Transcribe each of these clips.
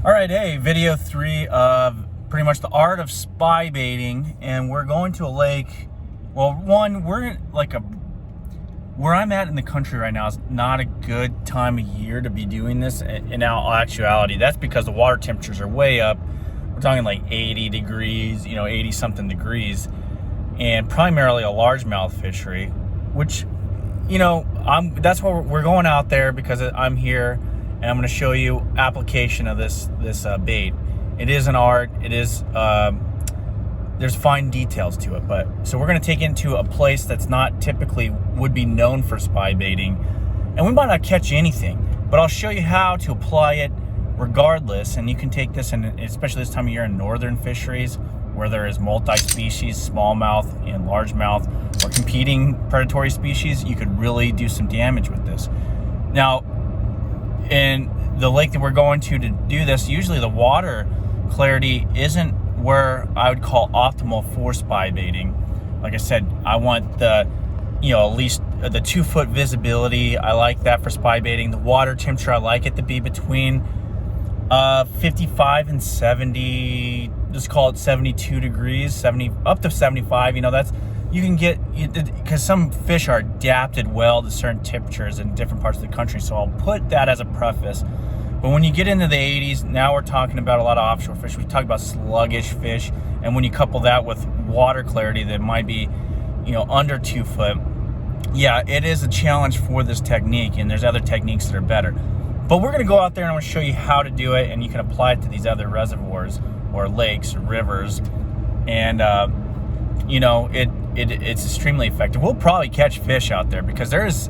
All right, hey, video 3 of pretty much the art of spy baiting, and we're going to a lake. Well, one, we're like where I'm at in the country right now is not a good time of year to be doing this. In all actuality, that's because the water temperatures are way up. We're talking like 80 degrees, 80 something degrees, and primarily a largemouth fishery, which, that's where we're going out there because I'm here. And I'm going to show you application of this bait. It is an art. It is there's fine details to it. But so we're going to take it into a place that's not typically would be known for spy baiting, and we might not catch anything. But I'll show you how to apply it regardless. And you can take this, and especially this time of year in northern fisheries where there is multi-species, smallmouth and largemouth, or competing predatory species. You could really do some damage with this. Now, in the lake that we're going to do this, usually the water clarity isn't where I would call optimal for spy baiting. Like I said, I want the, at least the 2 foot visibility. I like that for spy baiting. The water temperature, I like it to be between 55 and 70, just call it 72 degrees, 70 up to 75. That's, you can get, because some fish are adapted well to certain temperatures in different parts of the country, so I'll put that as a preface. But when you get into the 80s, now we're talking about a lot of offshore fish. We talk about sluggish fish, and when you couple that with water clarity that might be, under 2 foot, yeah, it is a challenge for this technique, and there's other techniques that are better. But we're going to go out there and I'm going to show you how to do it, and you can apply it to these other reservoirs or lakes or rivers, and it's extremely effective. We'll probably catch fish out there because there is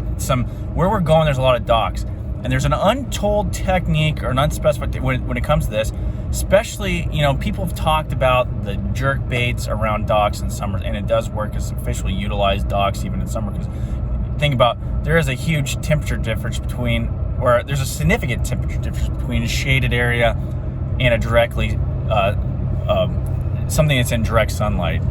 where we're going, there's a lot of docks. And there's an untold technique or an unspecified when it comes to this, especially, people have talked about the jerk baits around docks in summer, and it does work as fish will utilize docks even in summer. Because think about, there is a huge temperature difference there's a significant temperature difference between a shaded area and a directly, something that's in direct sunlight.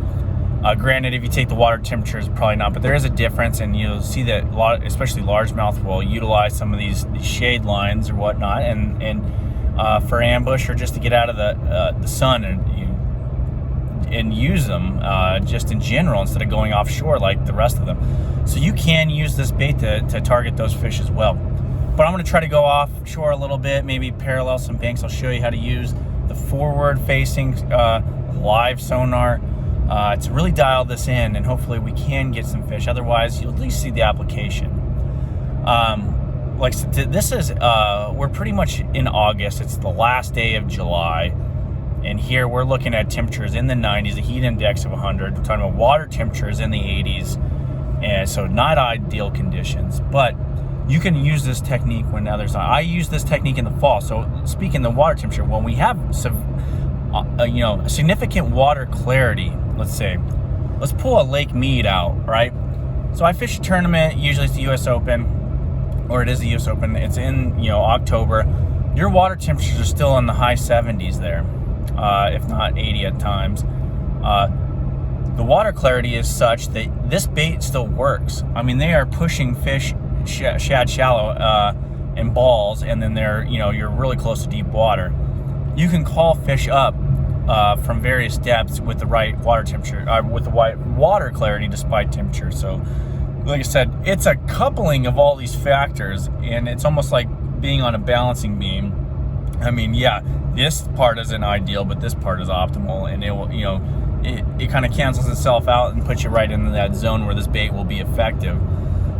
Granted, if you take the water temperatures, probably not, but there is a difference, and you'll see that especially largemouth will utilize some of these shade lines or whatnot, and for ambush or just to get out of the sun and use them just in general instead of going offshore like the rest of them. So you can use this bait to target those fish as well. But I'm going to try to go offshore a little bit, maybe parallel some banks. I'll show you how to use the forward-facing live sonar. To really dial this in, and hopefully we can get some fish. Otherwise, you'll at least see the application. This is, we're pretty much in August. It's the last day of July. And here we're looking at temperatures in the 90s, a heat index of 100. We're talking about water temperatures in the 80s. And so not ideal conditions, but you can use this technique when others not. I use this technique in the fall. So speaking of the water temperature, when we have some, significant water clarity, let's pull a Lake Mead out, right? So I fish a tournament, usually it's the US Open, or it is the US Open. It's in, October. Your water temperatures are still in the high 70s there, if not 80 at times. The water clarity is such that this bait still works. I mean, they are pushing fish shad shallow in balls, and then you're really close to deep water. You can call fish up from various depths with the right water temperature, with the right water clarity despite temperature. So, like I said, it's a coupling of all these factors, and it's almost like being on a balancing beam. I mean, yeah, this part isn't ideal, but this part is optimal, and it will, it kind of cancels itself out and puts you right into that zone where this bait will be effective.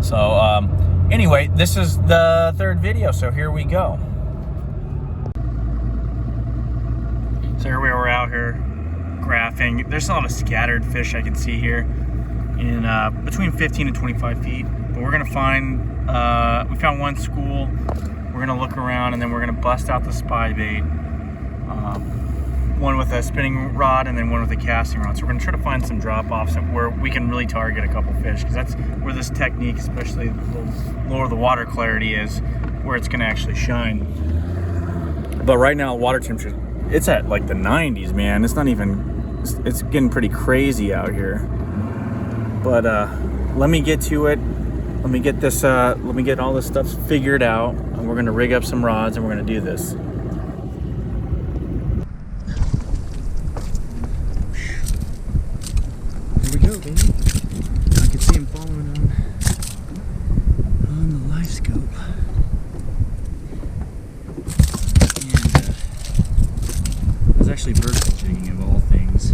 So, anyway, this is the 3rd video, so here we go. So here we are out here graphing. There's a lot of scattered fish I can see here in between 15 and 25 feet. But we're gonna find, we found one school. We're gonna look around, and then we're gonna bust out the spy bait. One with a spinning rod and then one with a casting rod. So we're gonna try to find some drop-offs where we can really target a couple fish, because that's where this technique, especially the lower the water clarity is, where it's gonna actually shine. But right now, water temperature, it's at like the 90s, man. It's not even, it's getting pretty crazy out here. But let me get to it. Let me get this, let me get all this stuff figured out, and we're gonna rig up some rods and we're gonna do this. go, baby. I can see him following on the live scope. And I was actually vertical jigging of all things.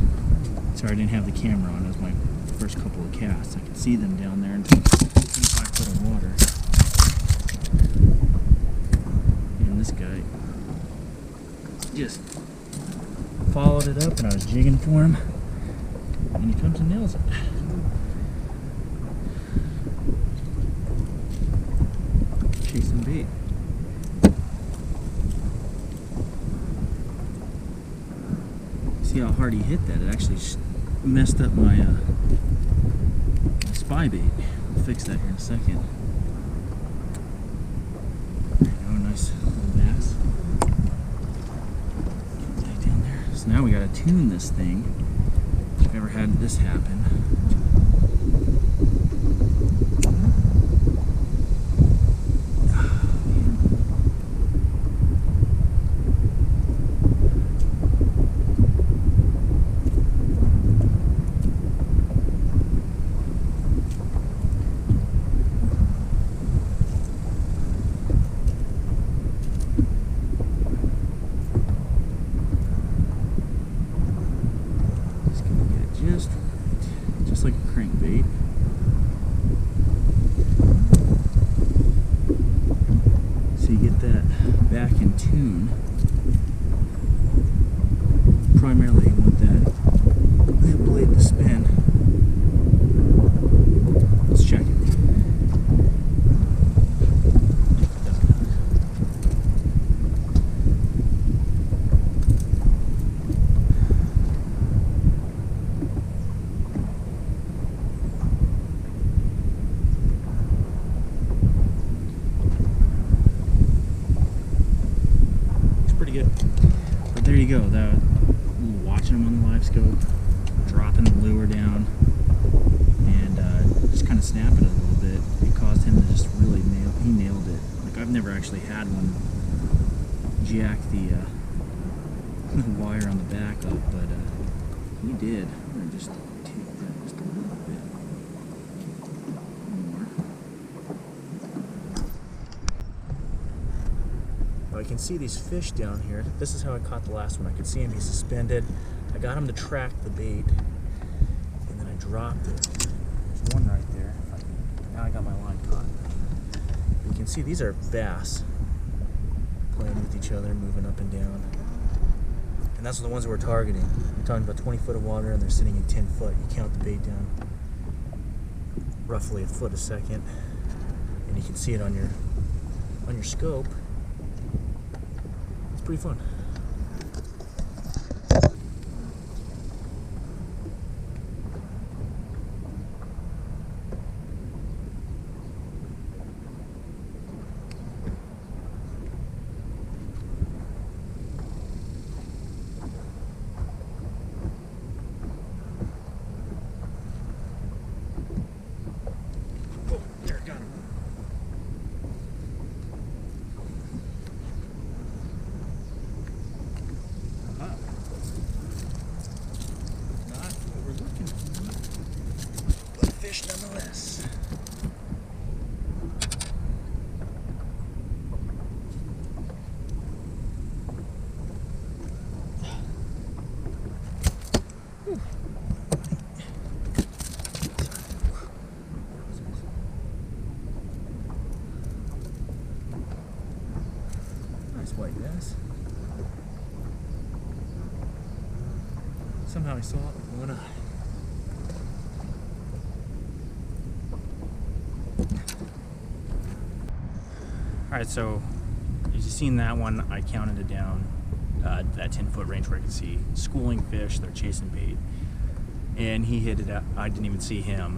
Sorry I didn't have the camera on. It was my first couple of casts. I could see them down there in 25 foot of water. And this guy just followed it up, and I was jigging for him, and he comes and nails it. Chasing bait. See how hard he hit that? It actually messed up my Spybait. We'll fix that here in a second. There you go, nice little bass. Get down there. So now we gotta tune this thing. I've never had this happen. Just like a crankbait. So you get that back in tune. Primarily you want that blade to spin. Let's check it. But there you go, watching him on the live scope, dropping the lure down, and just kind of snapping it a little bit. It caused him to just really nailed it. Like, I've never actually had one jack the wire on the back up, but he did. I'm going to just take that just a little bit more. I can see these fish down here. This is how I caught the last one. I could see him, he's suspended. I got him to track the bait, and then I dropped it. There's one right there. Now I got my line caught. You can see these are bass playing with each other, moving up and down. And that's the ones that we're targeting. We're talking about 20 foot of water, and they're sitting in 10 foot. You count the bait down roughly a foot a second, and you can see it on your scope. Pretty fun. Oh, there, got him. Nonetheless. Nice white bass. Somehow I saw it with one eye. Alright, so as you've seen that one, I counted it down, that 10 foot range where I could see schooling fish, they're chasing bait. And he hit it out, I didn't even see him,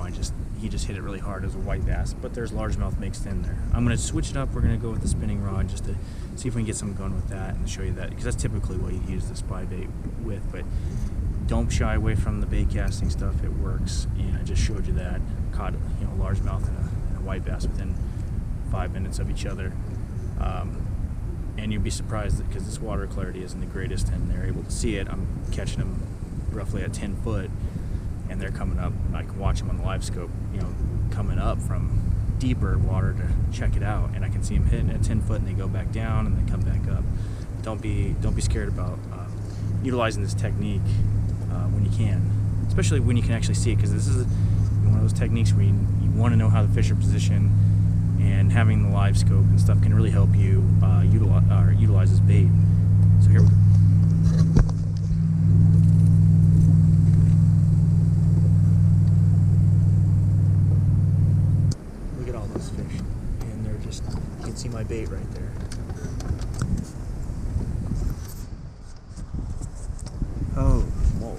he just hit it really hard. It was a white bass, but there's largemouth mixed in there. I'm going to switch it up, we're going to go with the spinning rod just to see if we can get something going with that and show you that, because that's typically what you use the Spybait with, but don't shy away from the bait casting stuff, it works. And I just showed you that, caught largemouth and a white bass within 5 minutes of each other. And you'd be surprised because this water clarity isn't the greatest and they're able to see it. I'm catching them roughly at 10 foot and they're coming up. I can watch them on the live scope, you know, coming up from deeper water to check it out, and I can see them hitting at 10 foot and they go back down and they come back up. Don't be scared about utilizing this technique when you can, especially when you can actually see it, because this is one of those techniques where you want to know how the fish are positioned, and having the live scope and stuff can really help you utilize this bait. So here we go. Look at all those fish, and they're just, you can see my bait right there. Oh, moly.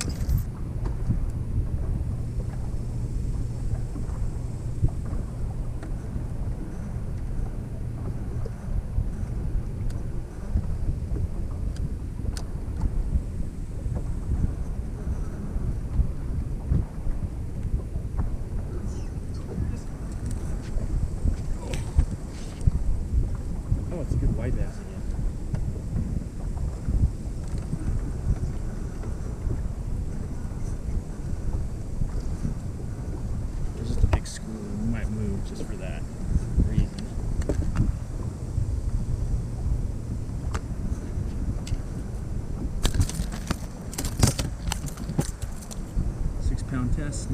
Oh, it's a good white bass again. There's just a big school. We might move just for that reason. £6 test.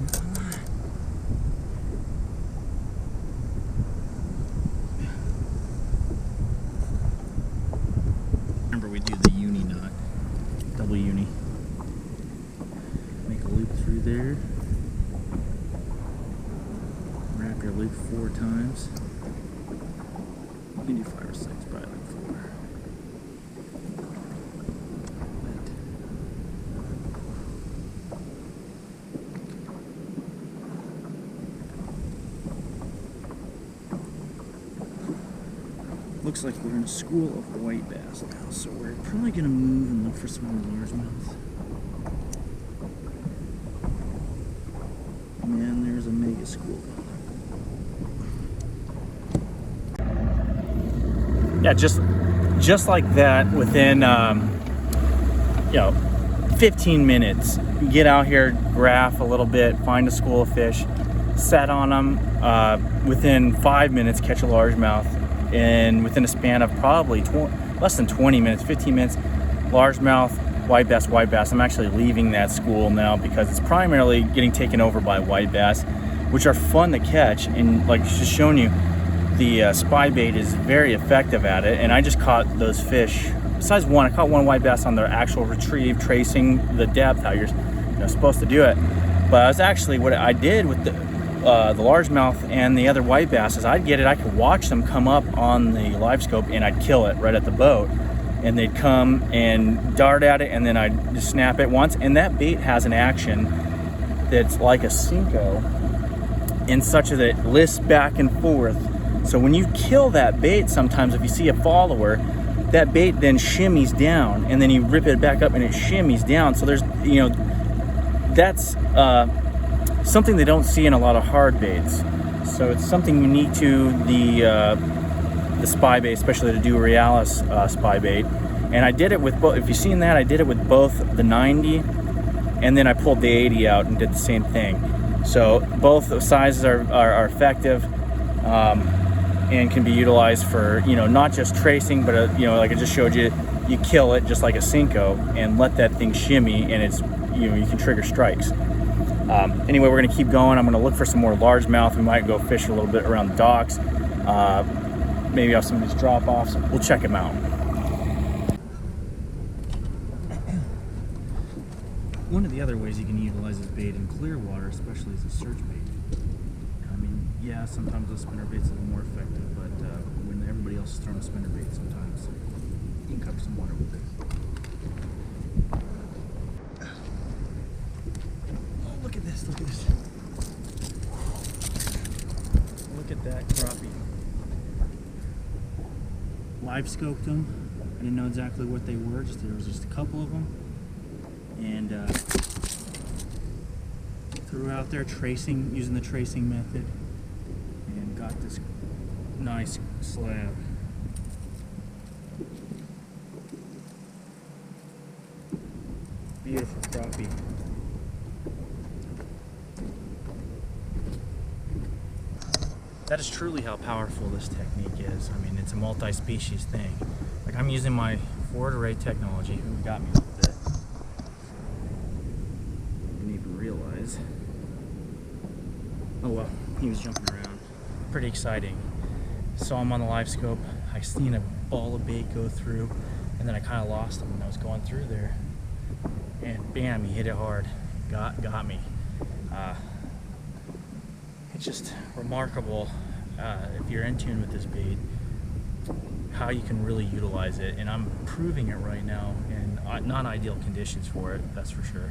Remember, we do the uni knot, double uni. Make a loop through there. Wrap your loop 4 times. You can do 5 or 6, probably like 4. Looks like we're in a school of white bass now, so we're probably going to move and look for some more largemouth. And there's a mega school. Yeah, just like that, within 15 minutes, you get out here, graph a little bit, find a school of fish, set on them. Within 5 minutes, catch a largemouth. And within a span of probably less than 20 minutes, 15 minutes, largemouth, white bass. I'm actually leaving that school now because it's primarily getting taken over by white bass, which are fun to catch. And like just showing you, the Spybait is very effective at it. And I just caught those fish. Besides one, I caught one white bass on their actual retrieve, tracing the depth, how you're supposed to do it. But I was actually, what I did with the largemouth and the other white bass is I'd get it, I could watch them come up on the live scope, and I'd kill it right at the boat, and they'd come and dart at it, and then I'd just snap it once. And that bait has an action that's like a Cinco in such that it lifts back and forth. So when you kill that bait, sometimes if you see a follower, that bait then shimmies down, and then you rip it back up and it shimmies down. So there's, that's something they don't see in a lot of hard baits. So it's something unique to the Spybait, especially the Realis Spybait. And I did it with both. If you've seen that, I did it with both the 90, and then I pulled the 80 out and did the same thing. So both the sizes are effective and can be utilized for not just tracing, but like I just showed you, you kill it just like a Cinco and let that thing shimmy, and it's you can trigger strikes. Anyway, we're going to keep going. I'm going to look for some more largemouth. We might go fish a little bit around the docks. Maybe off some of these drop-offs. We'll check them out. One of the other ways you can utilize this bait in clear water, especially as a search bait. I mean, yeah, sometimes those spinner baits are more effective, but when everybody else is throwing a spinner bait, sometimes you can cover some water with it. Look at this. Look at that crappie. Live scoped them. I didn't know exactly what they were. There was just a couple of them. And threw out there using the tracing method. And got this nice slab. Beautiful crappie. That is truly how powerful this technique is. I mean, it's a multi-species thing. Like, I'm using my forward array technology. Who got me a little bit. Didn't even realize. Oh well, he was jumping around. Pretty exciting. Saw him on the live scope. I seen a ball of bait go through, and then I kind of lost him when I was going through there. And bam, he hit it hard. Got me. It's just remarkable, if you're in tune with this bait, how you can really utilize it. And I'm proving it right now in non-ideal conditions for it, that's for sure.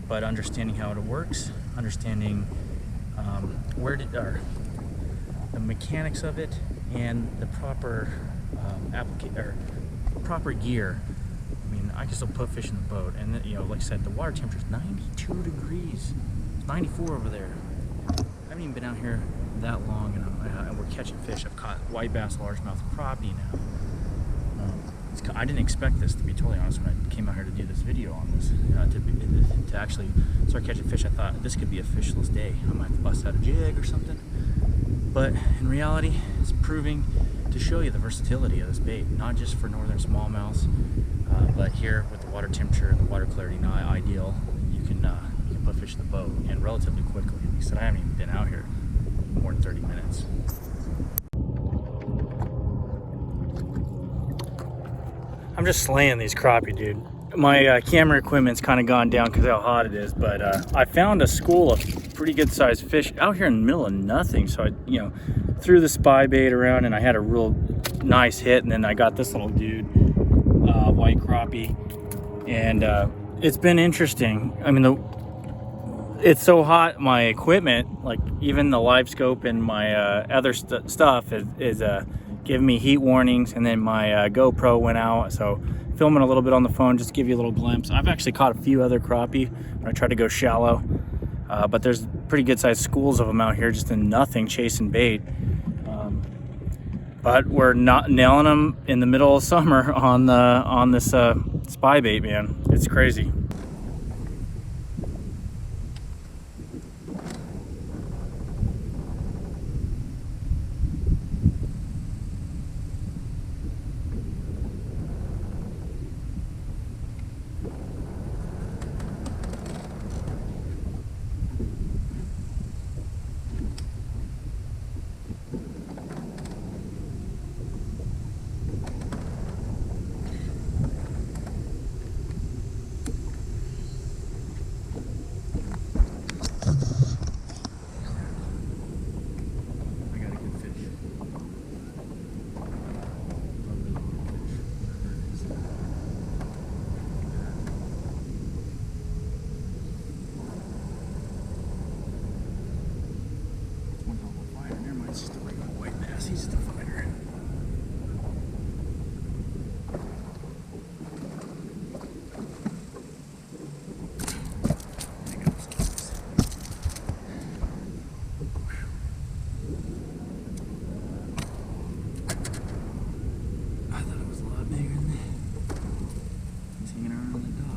But understanding how it works, understanding the mechanics of it, and the proper proper gear. I mean, I can still put fish in the boat, and you know, like I said, the water temperature is 92 degrees. It's 94 over there. I haven't even been out here that long, and we're catching fish. I've caught white bass, largemouth, crappie now. I didn't expect this, to be totally honest, when I came out here to do this video on this. To actually start catching fish, I thought this could be a fishless day. I might have to bust out a jig or something. But in reality, it's proving to show you the versatility of this bait, not just for northern smallmouths, but here with the water temperature and the water clarity not ideal, you can put fish in the boat, and relatively quickly. Like I said, I haven't even been out here more than 30 minutes. I'm just slaying these crappie, dude. My camera equipment's kind of gone down because of how hot it is, but I found a school of pretty good sized fish out here in the middle of nothing. So I, threw the Spybait around, and I had a real nice hit, and then I got this little dude, white crappie, and it's been interesting. I mean, it's so hot, my equipment, like even the live scope and my other stuff is giving me heat warnings, and then my GoPro went out, so filming a little bit on the phone just to give you a little glimpse. I've actually caught a few other crappie when I tried to go shallow, but there's pretty good sized schools of them out here just in nothing chasing bait. But we're not nailing them in the middle of summer on this Spybait, man. It's crazy. He's the fighter. I thought it was a lot bigger than that. It's hanging around on the dock.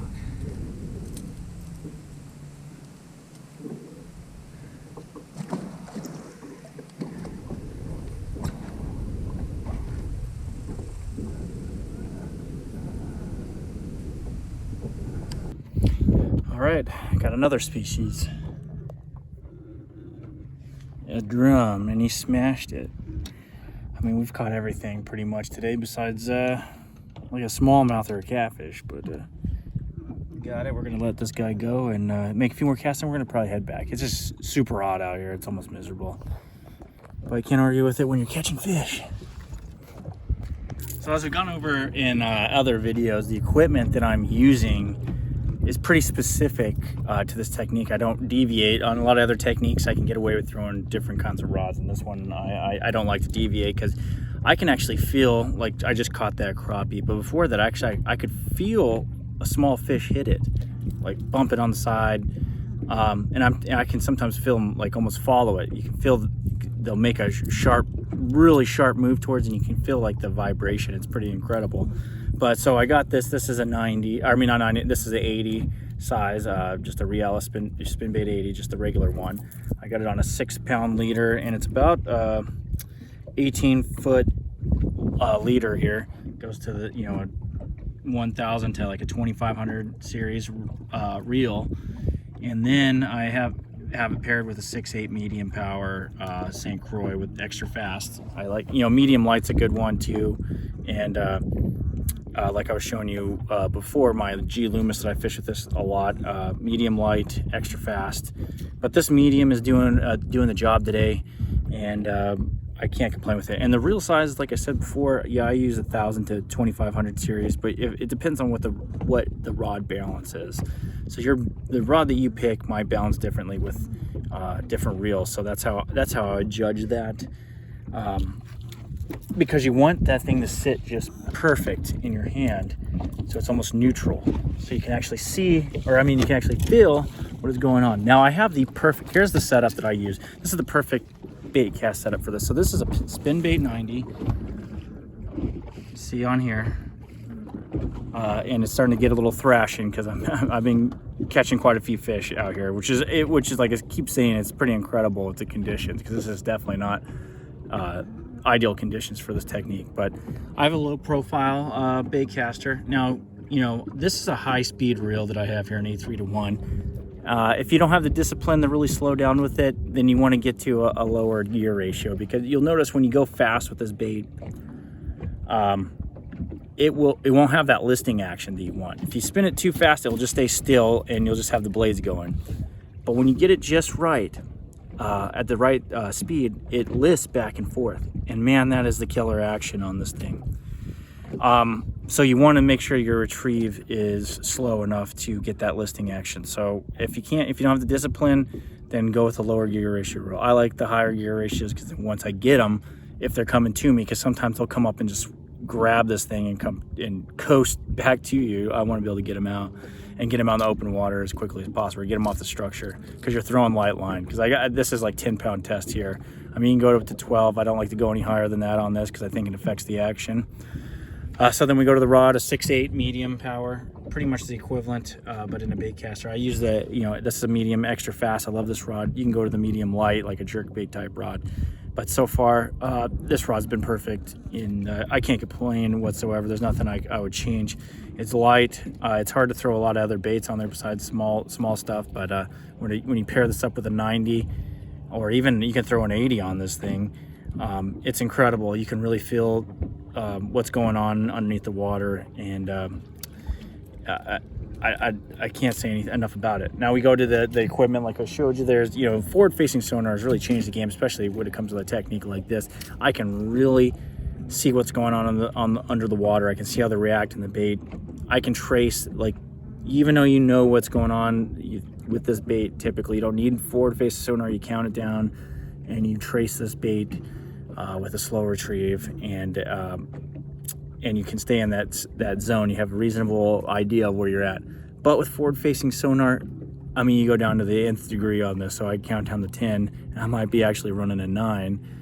All right, got another species. A drum, and he smashed it. I mean, we've caught everything pretty much today besides like a smallmouth or a catfish, but we got it. We're gonna let this guy go and make a few more casts, and we're gonna probably head back. It's just super hot out here. It's almost miserable, but I can't argue with it when you're catching fish. So as we've gone over in other videos, the equipment that I'm using is pretty specific to this technique. I don't deviate. On a lot of other techniques, I can get away with throwing different kinds of rods. And this one, I don't like to deviate because I can actually feel like I just caught that crappie. But before that, actually, I could feel a small fish hit it, like bump it on the side. And I can sometimes feel them like almost follow it. You can feel they'll make a sharp, really sharp move towards, and you can feel like the vibration. It's pretty incredible. But so I got this. This is a 90. I mean, not 90. This is an 80 size. Just a Riella Spinbait 80, just the regular one. I got it on a 6-pound leader, and it's about 18-foot leader here. Goes to the 1,000 to like a 2,500 series reel, and then I have it paired with a 6.8 medium power St. Croix with extra fast. I like, medium light's a good one too, and like I was showing you before, my G Loomis that I fish with this a lot, medium light, extra fast. But this medium is doing the job today, and I can't complain with it. And the reel size, like I said before, yeah, I use 1,000 to 2,500 series, but it depends on what the rod balance is. So the rod that you pick might balance differently with different reels. So that's how I judge that. Because you want that thing to sit just perfect in your hand, so it's almost neutral, so you can actually see, or I mean you can actually feel what is going on. Now I have here's the setup that I use. This is the perfect bait cast setup for this. So this is a Spinbait 90, see on here, and it's starting to get a little thrashing because I've been catching quite a few fish out here, which is like I keep saying, it's pretty incredible with the conditions, because this is definitely not ideal conditions for this technique. But I have a low profile bait caster. Now, this is a high speed reel that I have here, an 8-3-1. If you don't have the discipline to really slow down with it, then you want to get to a lower gear ratio, because you'll notice when you go fast with this bait, it won't have that listing action that you want. If you spin it too fast, it'll just stay still and you'll just have the blades going. But when you get it just right, at the right speed, it lists back and forth, and man, that is the killer action on this thing. So you want to make sure your retrieve is slow enough to get that listing action. So if you don't have the discipline, then go with a lower gear ratio reel. I like the higher gear ratios, because once I get them, if they're coming to me, because sometimes they'll come up and just grab this thing and come and coast back to you, I want to be able to get them out and get them out in the open water as quickly as possible, or get them off the structure, because you're throwing light line. Because this is like 10-pound test here. I mean, you can go up to 12. I don't like to go any higher than that on this, because I think it affects the action. So then we go to the rod, a 6.8 medium power, pretty much the equivalent, but in a bait caster. I use this is a medium extra fast. I love this rod. You can go to the medium light, like a jerk bait type rod. But so far, this rod's been perfect. I can't complain whatsoever. There's nothing I would change. It's light. It's hard to throw a lot of other baits on there besides small stuff. But when you pair this up with a 90, or even you can throw an 80 on this thing, it's incredible. You can really feel what's going on underneath the water, and I can't say enough about it. Now we go to the equipment, like I showed you. There's forward-facing sonar has really changed the game, especially when it comes to a technique like this. I can really see what's going on under the water. I can see how they react in the bait. I can trace, like, even though you know what's going on with this bait, typically you don't need forward-facing sonar. You count it down and you trace this bait with a slow retrieve, and you can stay in that zone. You have a reasonable idea of where you're at. But with forward-facing sonar, I mean, you go down to the nth degree on this. So I count down to 10, and I might be actually running a 9.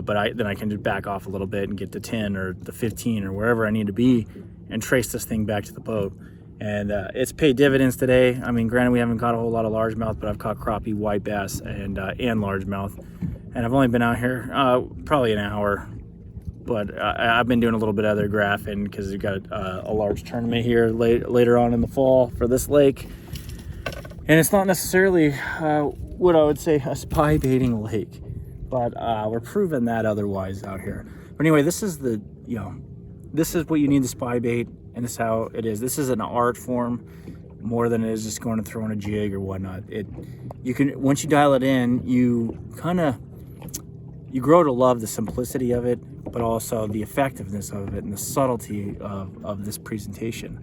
But then I can just back off a little bit and get to 10 or the 15 or wherever I need to be, and trace this thing back to the boat. And it's paid dividends today. I mean, granted, we haven't caught a whole lot of largemouth, but I've caught crappie, white bass, and largemouth. And I've only been out here probably an hour. But I've been doing a little bit of other graphing, because we've got a large tournament here later on in the fall for this lake. And it's not necessarily what I would say a spy baiting lake, but we're proving that otherwise out here. But anyway, this is this is what you need to spy bait, and this is how it is. This is an art form more than it is just going and throwing a jig or whatnot. You can, once you dial it in, you grow to love the simplicity of it, but also the effectiveness of it and the subtlety of this presentation.